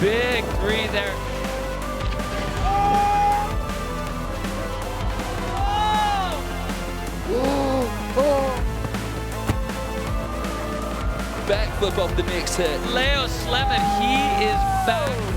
Big three there. Backflip off the next hit. Leo Sleman, he is back.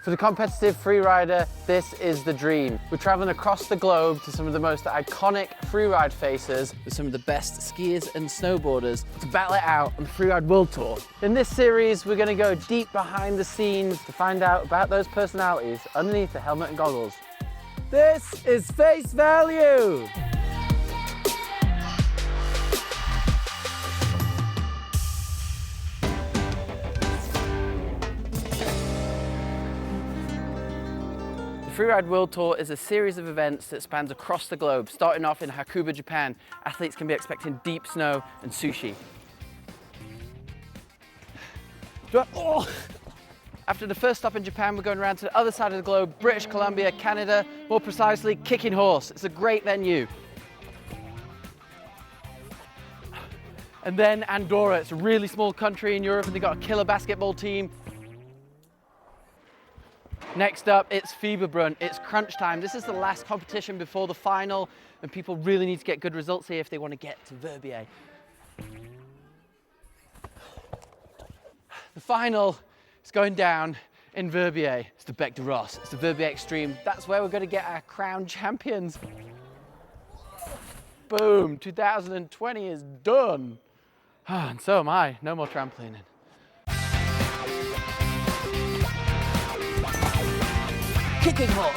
For the competitive freerider, this is the dream. We're traveling across the globe to some of the most iconic freeride faces with some of the best skiers and snowboarders to battle it out on the Freeride World Tour. In this series, we're gonna go deep behind the scenes to find out about those personalities underneath the helmet and goggles. This is Face Value! The Freeride World Tour is a series of events that spans across the globe. Starting off in Hakuba, Japan, athletes can be expecting deep snow and sushi. After the first stop in Japan, we're going around to the other side of the globe, British Columbia, Canada, more precisely, Kicking Horse. It's a great venue. And then Andorra, it's a really small country in Europe and they've got a killer basketball team. Next up, it's Fieberbrunn. It's crunch time. This is the last competition before the final, and people really need to get good results here if they want to get to Verbier. The final is going down in Verbier. It's the Bec de Ros. It's the Verbier Extreme. That's where we're going to get our crown champions. Boom, 2020 is done. And so am I. No more trampolining. Kicking Horse.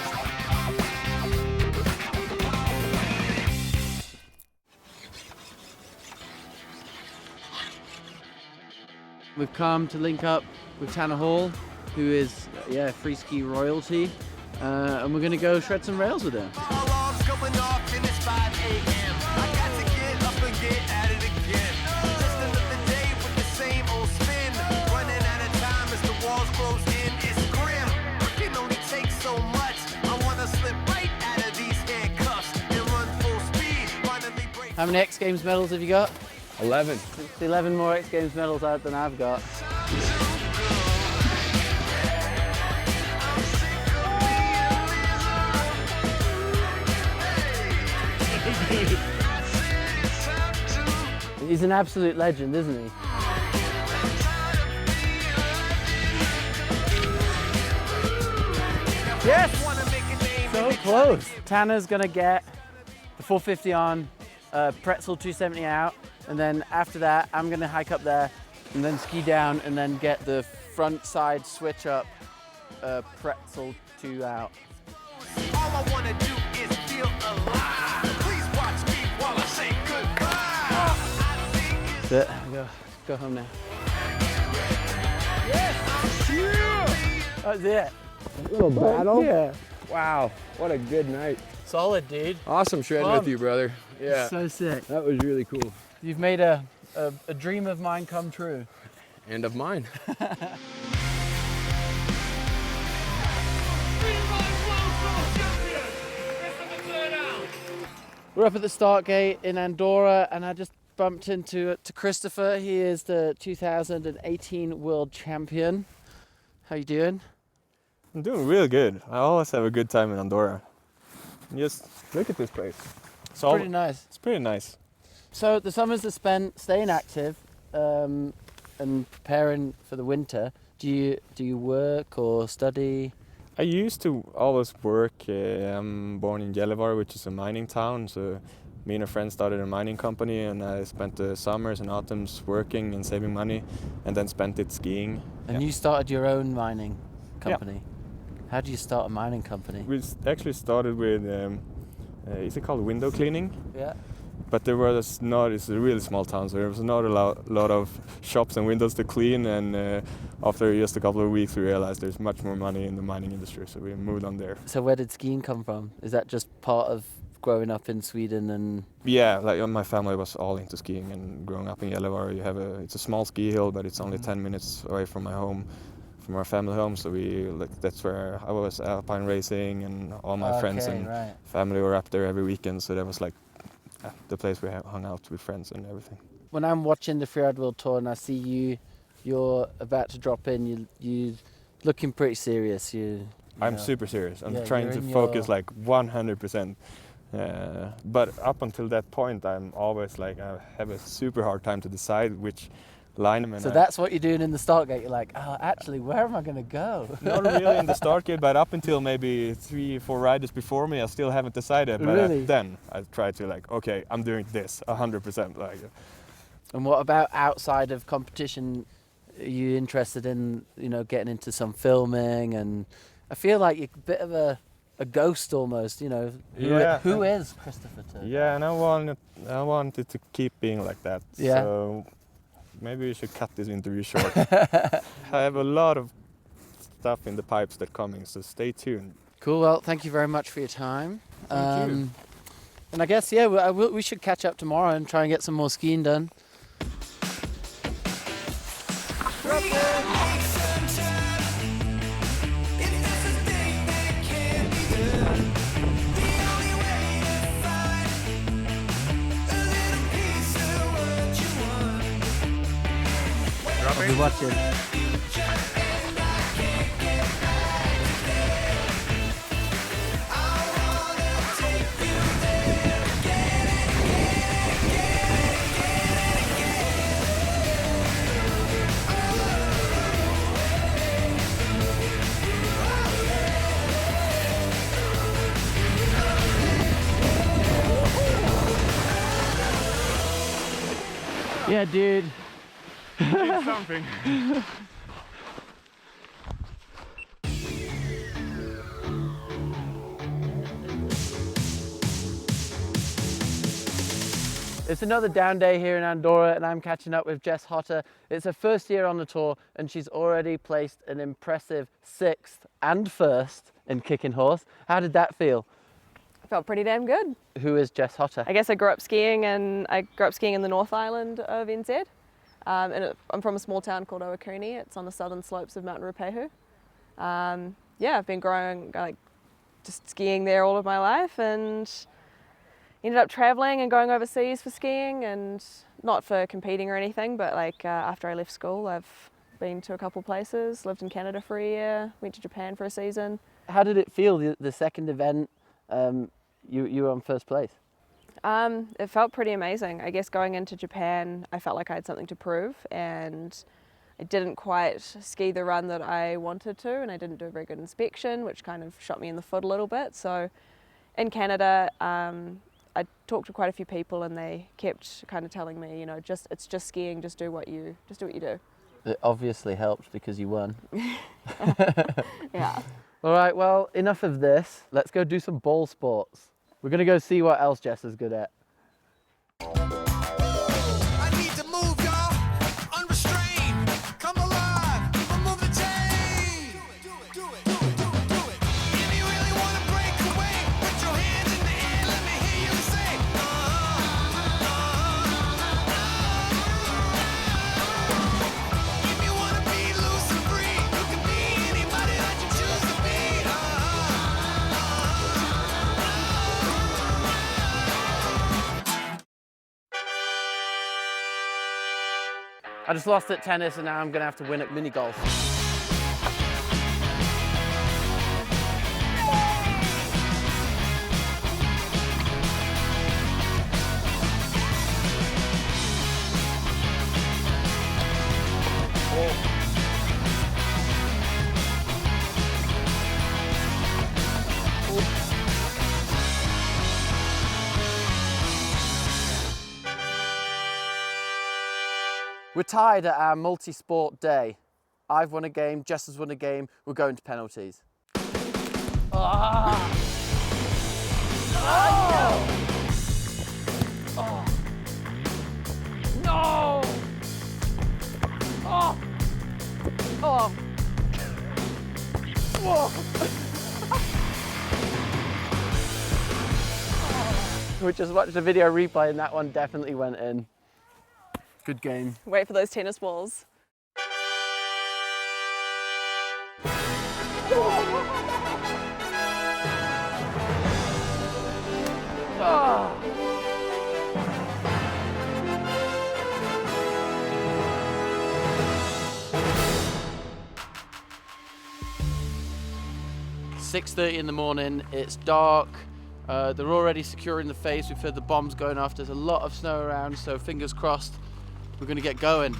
We've come to link up with Tana, who is free ski royalty, and we're going to go shred some rails with her. How many X Games medals have you got? 11. It's 11 more X Games medals out than I've got. He's an absolute legend, isn't he? Yes! So close. Tana's gonna get the 450 on, pretzel 270 out, and then after that I'm gonna hike up there and then ski down and then get the front side switch up, pretzel 2 out. All I wanna do is feel alive. Please watch me while I say goodbye. That's it. Go home now. Yes! Yeah! That's it. A little battle? Yeah. Wow, what a good night. Solid, dude. Awesome shredding with you, brother. Yeah. So sick. That was really cool. You've made a dream of mine come true. And of mine. We're up at the start gate in Andorra and I just bumped into Christopher. He is the 2018 world champion. How you doing? I'm doing real good. I always have a good time in Andorra. Just look at this place. It's pretty nice. It's pretty nice. So the summers are spent staying active and preparing for the winter. Do you work or study? I used to always work. I'm born in Gällivare, which is a mining town. So me and a friend started a mining company, and I spent the summers and autumns working and saving money, and then spent it skiing. And you started your own mining company? Yeah. How do you start a mining company? We actually started with, is it called window cleaning? Yeah. But there was not, it's a really small town, so there was not a lot of shops and windows to clean, and after just a couple of weeks we realized there's much more money in the mining industry, so we moved on there. So where did skiing come from? Is that just part of growing up in Sweden and... Yeah, like my family was all into skiing, and growing up in Gällivare, it's a small ski hill, but it's only 10 minutes away from my home. From our family home, so that's where I was alpine racing, and all my friends and family were up there every weekend, so that was like the place we hung out with friends and everything. When I'm watching the Freeride World Tour and I see you you're about to drop in, you're looking pretty serious. I'm super serious. I'm trying to you're in focus your- like 100%. But up until that point, I'm always like, I have a super hard time to decide which line I'm in. So that's what you're doing in the start gate. You're like, oh, actually, where am I going to go? Not really in the start gate, but up until maybe 3-4 riders before me, I still haven't decided. But Really? then I try to like, okay, I'm doing this 100%. Like, And what about outside of competition? Are you interested in, getting into some filming? And I feel like you're a bit of a ghost almost, Yeah. Who is Christopher Turner? yeah, and I wanted to keep being like that. Yeah. So maybe we should cut this interview short. I have a lot of stuff in the pipes that coming, so stay tuned. Cool. Well, thank you very much for your time. Thank you. And I guess, we should catch up tomorrow and try and get some more skiing done. I'll be watching. Yeah, dude. Something. It's another down day here in Andorra and I'm catching up with Jess Hotter. It's her first year on the tour and she's already placed an impressive 6th and 1st in kicking horse. How did that feel? Felt pretty damn good. Who is Jess Hotter? I guess I grew up skiing in the North Island of NZ. I'm from a small town called Arcalís. It's on the southern slopes of Mount Ruapehu. I've been growing, just skiing there all of my life and ended up traveling and going overseas for skiing, and not for competing or anything, but after I left school, I've been to a couple places, lived in Canada for a year, went to Japan for a season. How did it feel, the second event? You were on first place. It felt pretty amazing. I guess going into Japan, I felt like I had something to prove, and I didn't quite ski the run that I wanted to, and I didn't do a very good inspection, which kind of shot me in the foot a little bit. So in Canada, I talked to quite a few people, and they kept kind of telling me, it's just skiing, just do what you do. It obviously helped because you won. Yeah. All right, well, enough of this. Let's go do some ball sports. We're gonna go see what else Jess is good at. I need to move, y'all. Unrestrained. Come alive. Remove the chain. Do it. If you really want to break away, put your hands in the air. Let me hear you say, If you want to be loose and free, you can be anybody that you choose to be. I just lost at tennis and now I'm gonna have to win at Minigolf. We're tied at our multi-sport day. I've won a game, Jess has won a game, we're going to penalties. Ah! Oh! No! Oh! Oh! Whoa! We just watched a video replay and that one definitely went in. Good game. Wait for those tennis balls. Oh. 6:30 in the morning, it's dark, they're already securing the face, we've heard the bombs going off, there's a lot of snow around, so fingers crossed we're gonna get going.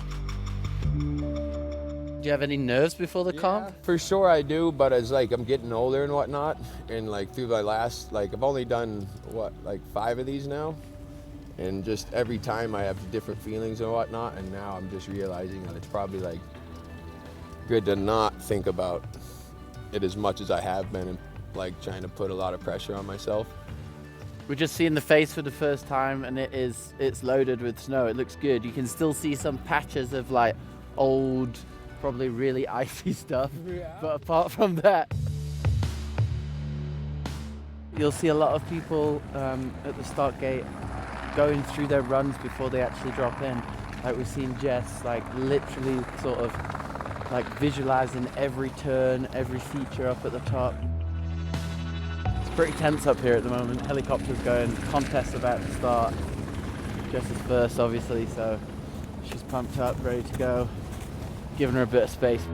Do you have any nerves before the comp? For sure I do, but as like I'm getting older and whatnot, and like through my last, like I've only done what, like 5 of these now, and just every time I have different feelings and whatnot, and now I'm just realizing that it's probably like good to not think about it as much as I have been, and like trying to put a lot of pressure on myself. We're just seeing the face for the first time, and it's loaded with snow. It looks good. You can still see some patches of like old, probably really icy stuff, but apart from that, you'll see a lot of people at the start gate going through their runs before they actually drop in. Like we've seen Jess like literally sort of like visualizing every turn, every feature up at the top. It's pretty tense up here at the moment. Helicopter's going, contest's about to start. Jess is first obviously, so she's pumped up, ready to go. Giving her a bit of space.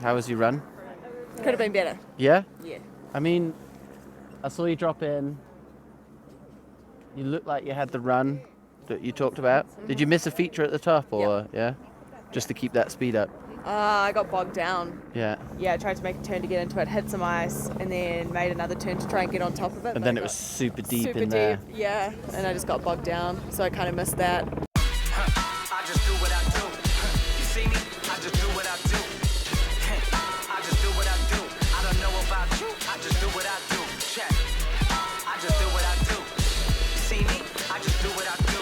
How was your run? Could have been better. Yeah? Yeah. I mean, I saw you drop in. You looked like you had the run that you talked about. Did you miss a feature at the top, or yeah? Just to keep that speed up? I got bogged down. Yeah. Yeah, I tried to make a turn to get into it, hit some ice, and then made another turn to try and get on top of it. And then it was super deep super in there. deep, yeah. And I just got bogged down, so I kind of missed that. I just do what I do. You see me? I just do what I do. I just do what I do. I don't know about you. I just do what I do. Check. I just do what I do. You see me? I just do what I do.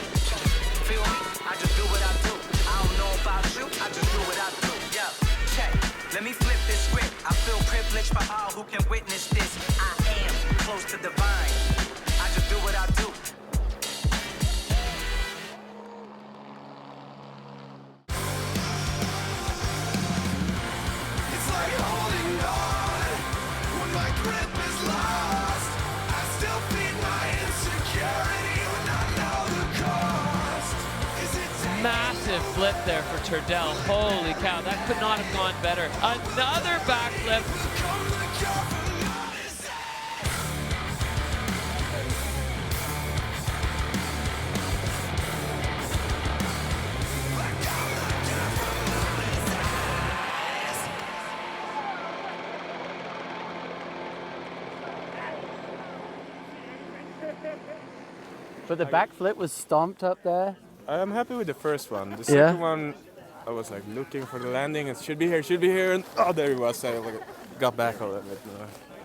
Feel me? I just do what I do. I don't know about you. I just do what I do. Yeah. Check. Let me flip this script. I feel privileged for all who can witness this. I am close to divine. I just do what I do. It's like holding on when my grip is lost. I still feed my insecurity when I know the cost. Is it Massive flip there for Turdell. Holy cow, that could not have gone better. Another backflip. But the backflip was stomped up there. I'm happy with the first one. The second one, I was like looking for the landing. It should be here, and oh, there it was. I got back a little bit.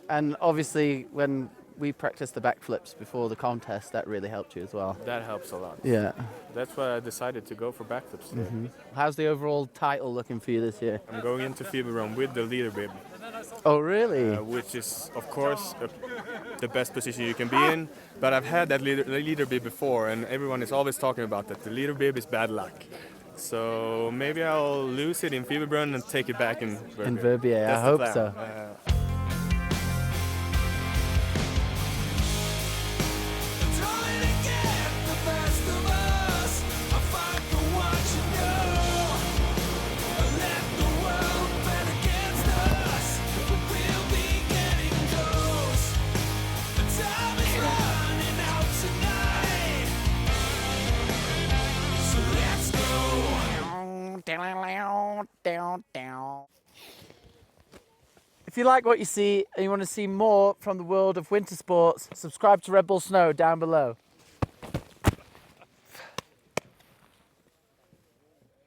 And obviously, when we practiced the backflips before the contest, that really helped you as well. That helps a lot. Yeah. That's why I decided to go for backflips today. How's the overall title looking for you this year? I'm going into FIBA run with the leader bib, Oh, really? which is, of course, the best position you can be in. But I've had that leader bib before, and everyone is always talking about that. The leader bib is bad luck. So maybe I'll lose it in FIBA run and take it back in Verbier. In Verbier, I That's the hope plan. so. Trying to get the best of us. I fight for what you know. Let the world bet against us. But we'll be getting close. The time is running out tonight. So let's go. If you like what you see and you want to see more from the world of winter sports, subscribe to Red Bull Snow down below.